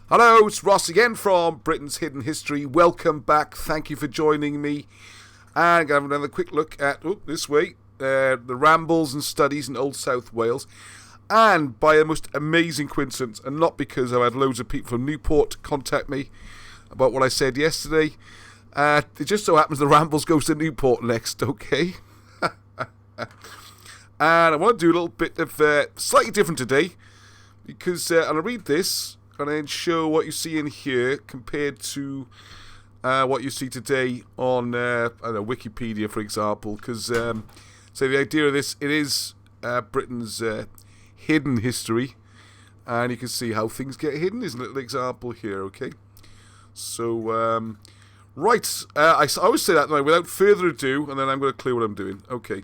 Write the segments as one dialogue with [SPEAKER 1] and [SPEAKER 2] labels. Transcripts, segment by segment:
[SPEAKER 1] Hello, it's Ross again from Britain's Hidden History. Welcome back. Thank you for joining me. And I'm going to have another quick look at, this way, the rambles and studies in Old South Wales. And by a most amazing coincidence, and not because I've had loads of people from Newport contact me about what I said yesterday, it just so happens the rambles goes to Newport next, okay? And I want to do a little bit of slightly different today, because I'll read this and then show what you see in here compared to what you see today on Wikipedia, for example. Because so the idea of this, it is Britain's hidden history, and you can see how things get hidden. Is a little example here, okay? So right, I always say that now. Without further ado, and then I'm going to clear what I'm doing. Okay,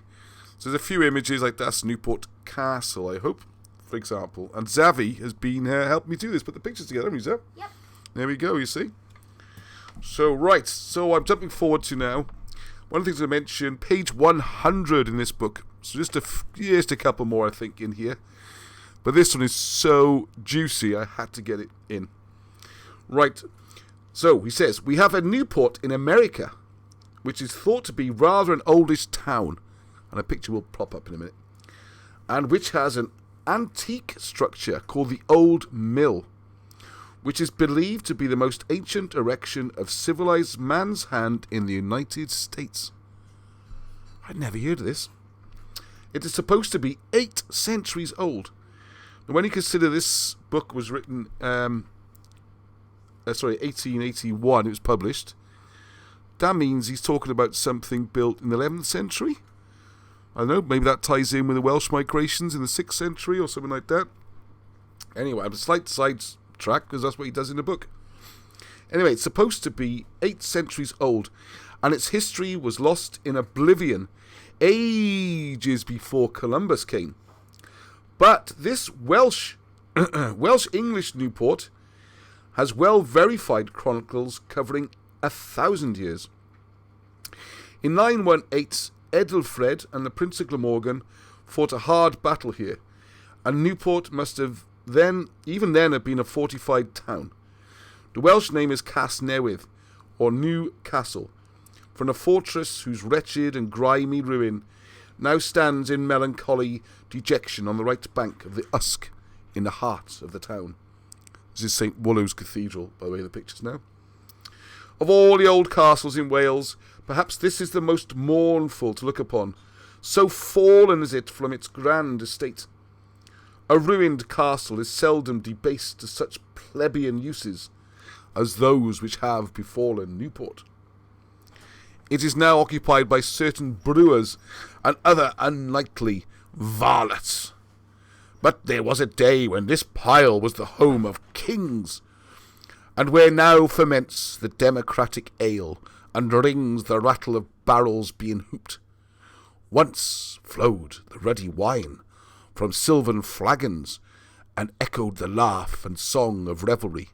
[SPEAKER 1] so there's a few images like that's Newport Castle, I hope, for example. And Zavi has been helping me do this, put the pictures together, haven't you, Zav?
[SPEAKER 2] Yep.
[SPEAKER 1] There we go, you see. So, right, so I'm jumping forward to now. One of the things I mentioned, page 100 in this book. So just a couple more, I think, in here. But this one is so juicy, I had to get it in. Right, so he says, we have a Newport in America, which is thought to be rather an oldish town. And a picture will pop up in a minute. And which has an antique structure called the Old Mill, which is believed to be the most ancient erection of civilized man's hand in the United States. I'd never heard of this. It is supposed to be 8 centuries old. And when you consider this book was written, 1881, it was published, that means he's talking about something built in the 11th century. I don't know, maybe that ties in with the Welsh migrations in the 6th century or something like that. Anyway, I'm a slight side track because that's what he does in the book. Anyway, it's supposed to be 8 centuries old, and its history was lost in oblivion ages before Columbus came. But this Welsh English Newport has well-verified chronicles covering 1,000 years. In 918, Edelfred and the Prince of Glamorgan fought a hard battle here, and Newport must have even then have been a fortified town. The Welsh name is Cas Newydd, or New Castle, from a fortress whose wretched and grimy ruin now stands in melancholy dejection on the right bank of the Usk, in the heart of the town. This is St. Wallows Cathedral, by the way, the pictures now. Of all the old castles in Wales, perhaps this is the most mournful to look upon, so fallen is it from its grand estate. A ruined castle is seldom debased to such plebeian uses as those which have befallen Newport. It is now occupied by certain brewers and other unknightly varlets. But there was a day when this pile was the home of kings, and where now ferments the democratic ale, and rings the rattle of barrels being hooped. Once flowed the ruddy wine from silvern flagons, and echoed the laugh and song of revelry.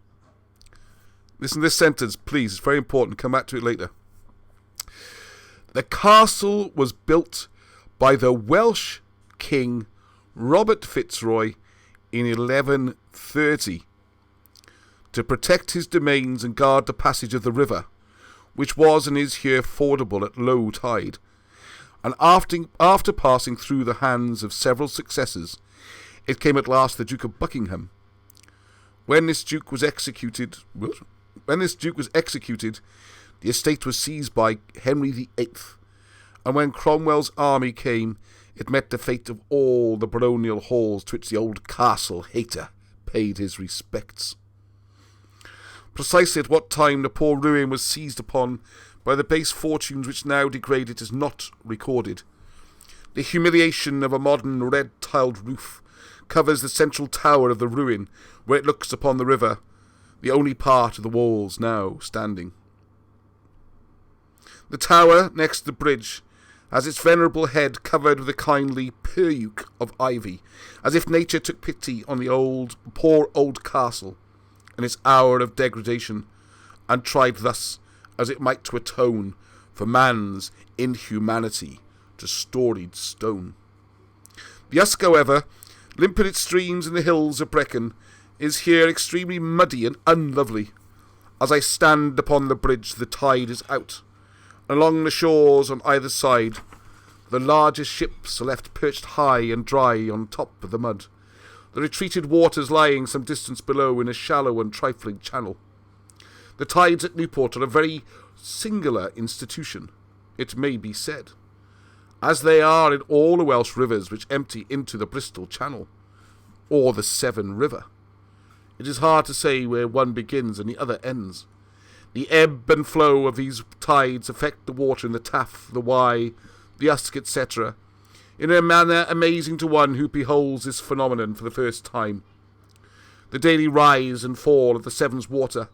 [SPEAKER 1] Listen to this sentence, please. It's very important. Come back to it later. The castle was built by the Welsh king Robert Fitzroy in 1130 to protect his domains and guard the passage of the river, which was and is here fordable at low tide, and after passing through the hands of several successors, it came at last to the Duke of Buckingham. When this Duke was executed, the estate was seized by Henry VIII, and when Cromwell's army came, it met the fate of all the baronial halls to which the old castle hater paid his respects. Precisely at what time the poor ruin was seized upon by the base fortunes which now degrade it is not recorded. The humiliation of a modern red-tiled roof covers the central tower of the ruin, where it looks upon the river, the only part of the walls now standing. The tower, next to the bridge, has its venerable head covered with a kindly purlieu of ivy, as if nature took pity on the poor old castle in its hour of degradation, and tried thus, as it might, to atone for man's inhumanity to storied stone. The Usk, however, limpid its streams in the hills of Brecon, is here extremely muddy and unlovely. As I stand upon the bridge, the tide is out. Along the shores on either side, the largest ships are left perched high and dry on top of the mud, the retreated waters lying some distance below in a shallow and trifling channel. The tides at Newport are a very singular institution, it may be said, as they are in all the Welsh rivers which empty into the Bristol Channel, or the Severn River. It is hard to say where one begins and the other ends. The ebb and flow of these tides affect the water in the Taff, the Wye, the Usk, etc., in a manner amazing to one who beholds this phenomenon for the first time. The daily rise and fall of the Severn's water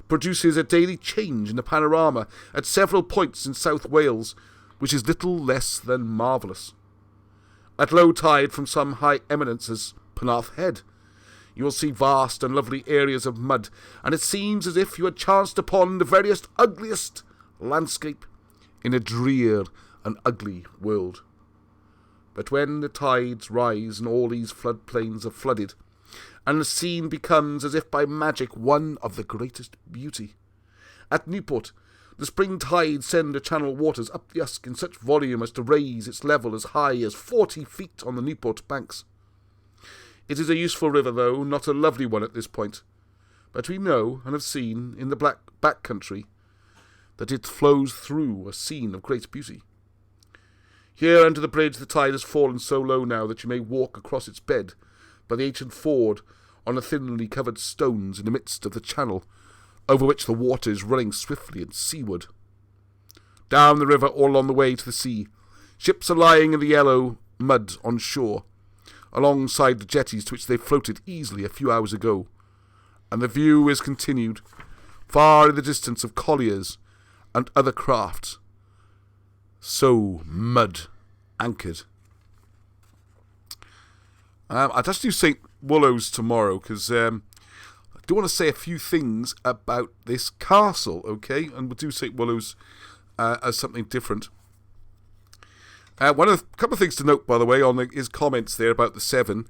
[SPEAKER 1] produces a daily change in the panorama at several points in South Wales, which is little less than marvellous. At low tide from some high eminence as Penarth Head, you will see vast and lovely areas of mud, and it seems as if you had chanced upon the veriest ugliest landscape in a drear and ugly world. But when the tides rise and all these floodplains are flooded, and the scene becomes, as if by magic, one of the greatest beauty. At Newport, the spring tides send the channel waters up the Usk in such volume as to raise its level as high as 40 feet on the Newport banks. It is a useful river, though not a lovely one at this point, but we know and have seen in the back country that it flows through a scene of great beauty. Here under the bridge the tide has fallen so low now that you may walk across its bed by the ancient ford on the thinly covered stones in the midst of the channel, over which the water is running swiftly and seaward. Down the river all along the way to the sea, ships are lying in the yellow mud on shore, alongside the jetties to which they floated easily a few hours ago, and the view is continued, far in the distance, of colliers and other crafts, so mud anchored. I'd just do St. Wallows tomorrow, because I do want to say a few things about this castle, okay? And we'll do St. Wallows as something different. A couple of things to note, by the way, on his comments there about the Severn.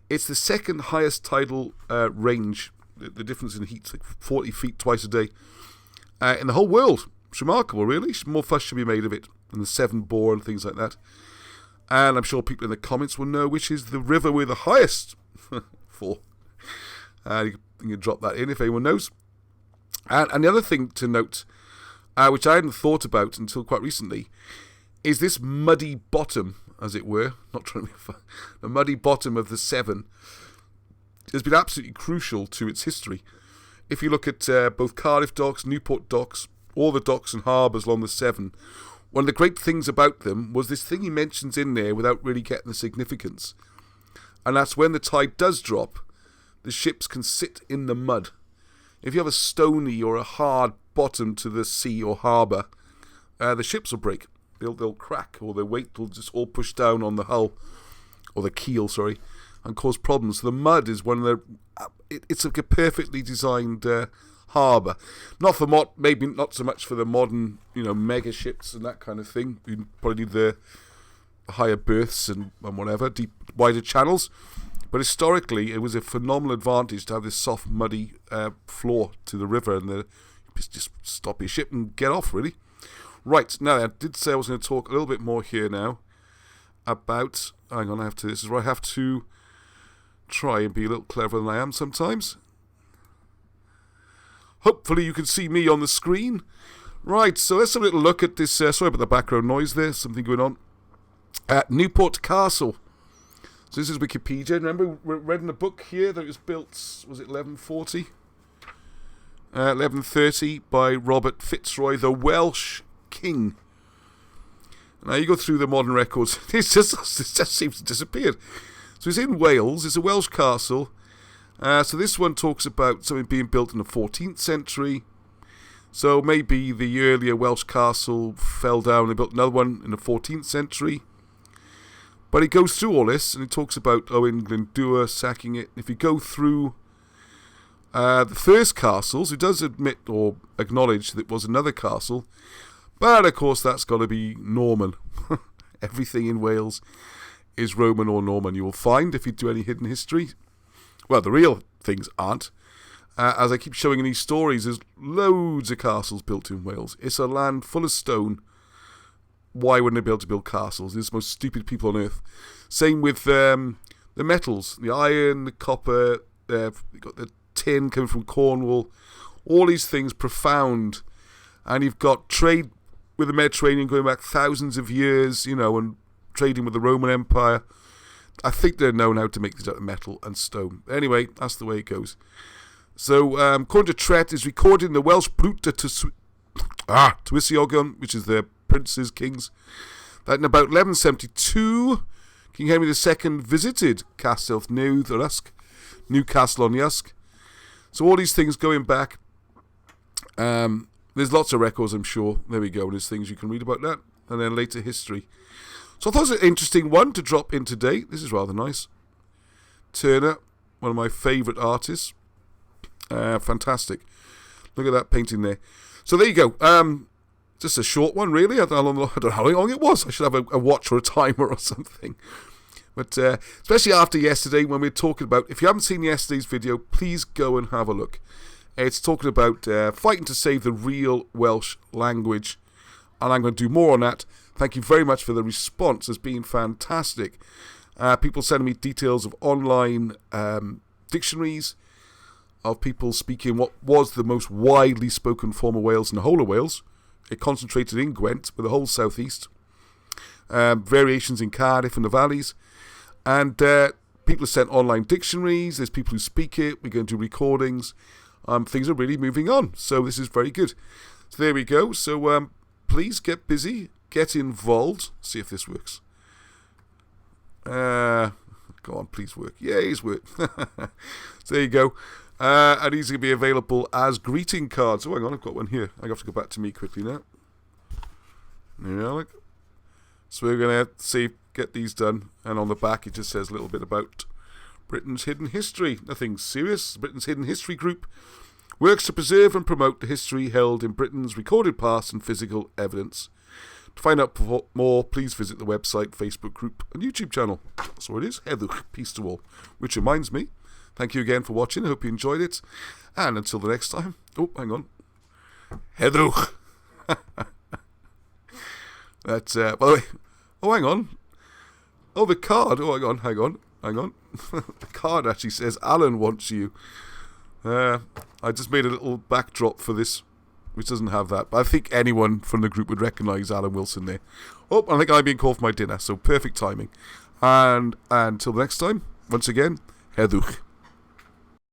[SPEAKER 1] It's the second highest tidal range. The difference in heat's like 40 feet twice a day in the whole world. It's remarkable, really. More fuss should be made of it than the Severn Bore and things like that. And I'm sure people in the comments will know which is the river we're the highest for. You can drop that in if anyone knows. And the other thing to note, which I hadn't thought about until quite recently, is this muddy bottom, as it were, not trying to be fun, the muddy bottom of the Severn has been absolutely crucial to its history. If you look at both Cardiff docks, Newport docks, all the docks and harbours along the Severn, one of the great things about them was this thing he mentions in there without really getting the significance. And that's when the tide does drop, the ships can sit in the mud. If you have a stony or a hard bottom to the sea or harbour, the ships will break. They'll crack, or their weight will just all push down on the hull, or the keel, sorry, and cause problems. So the mud is one of the... It's like a perfectly designed harbour. Maybe not so much for the modern, mega ships and that kind of thing. You probably need the higher berths and whatever, deep, wider channels. But historically, it was a phenomenal advantage to have this soft, muddy floor to the river, and just stop your ship and get off, really. Right, now I did say I was going to talk a little bit more here now about... Hang on, this is where I have to try and be a little cleverer than I am sometimes. Hopefully you can see me on the screen. Right, so let's have a little look at this. Sorry about the background noise there, something going on. At Newport Castle. So this is Wikipedia. Remember, we read in the book here that it was built, was it 1140? 1130 by Robert Fitzroy, the Welsh king. Now you go through the modern records, it just seems to have disappeared. So it's in Wales, it's a Welsh castle. So this one talks about something being built in the 14th century. So maybe the earlier Welsh castle fell down and they built another one in the 14th century. But he goes through all this and he talks about Owen Glyndŵr sacking it. If you go through the first castles, he does admit or acknowledge that it was another castle. But of course that's got to be Norman. Everything in Wales is Roman or Norman, you will find, if you do any hidden history. Well, the real things aren't. As I keep showing in these stories, there's loads of castles built in Wales. It's a land full of stone. Why wouldn't they be able to build castles? They're the most stupid people on earth. Same with the metals, the iron, the copper, you've got the tin coming from Cornwall. All these things profound. And you've got trade with the Mediterranean going back thousands of years, and trading with the Roman Empire. I think they're known how to make these out of metal and stone. Anyway, that's the way it goes. So, according to Tret, is recorded in the Welsh Brut Tywysogion, which is their princes, kings, that in about 1172, King Henry II visited Castell Newcastle on the Usk. So all these things going back, there's lots of records, I'm sure. There we go, there's things you can read about that, and then later history. So I thought it was an interesting one to drop in today. This is rather nice. Turner, one of my favourite artists. Fantastic. Look at that painting there. So there you go. Just a short one, really. I don't know how long it was. I should have a watch or a timer or something. But especially after yesterday, when we were talking about, if you haven't seen yesterday's video, please go and have a look. It's talking about fighting to save the real Welsh language. And I'm going to do more on that. Thank you very much for the response. It's been fantastic. People sending me details of online dictionaries, of people speaking what was the most widely spoken form of Wales in the whole of Wales. It concentrated in Gwent, with the whole southeast. Variations in Cardiff and the valleys. And people have sent online dictionaries. There's people who speak it. We're going to do recordings. Things are really moving on. So this is very good. So there we go. So please get busy. Get involved. See if this works. Go on, please work. Yeah, it's worked. So there you go. And these are going to be available as greeting cards. Oh, hang on, I've got one here. I have to go back to me quickly now. There you are. So we're going to get these done. And on the back, it just says a little bit about Britain's Hidden History. Nothing serious. Britain's Hidden History Group works to preserve and promote the history held in Britain's recorded past and physical evidence. To find out more, please visit the website, Facebook group, and YouTube channel. So it is. Heddwch, peace to all. Which reminds me, thank you again for watching. I hope you enjoyed it. And until the next time. Oh, hang on. Heddwch. That's, by the way. Oh, hang on. Oh, the card. Oh, hang on. The card actually says, Alan wants you. I just made a little backdrop for this, which doesn't have that. But I think anyone from the group would recognise Alan Wilson there. Oh, I think I'm being called for my dinner. So perfect timing. And until the next time, once again, Heddwch.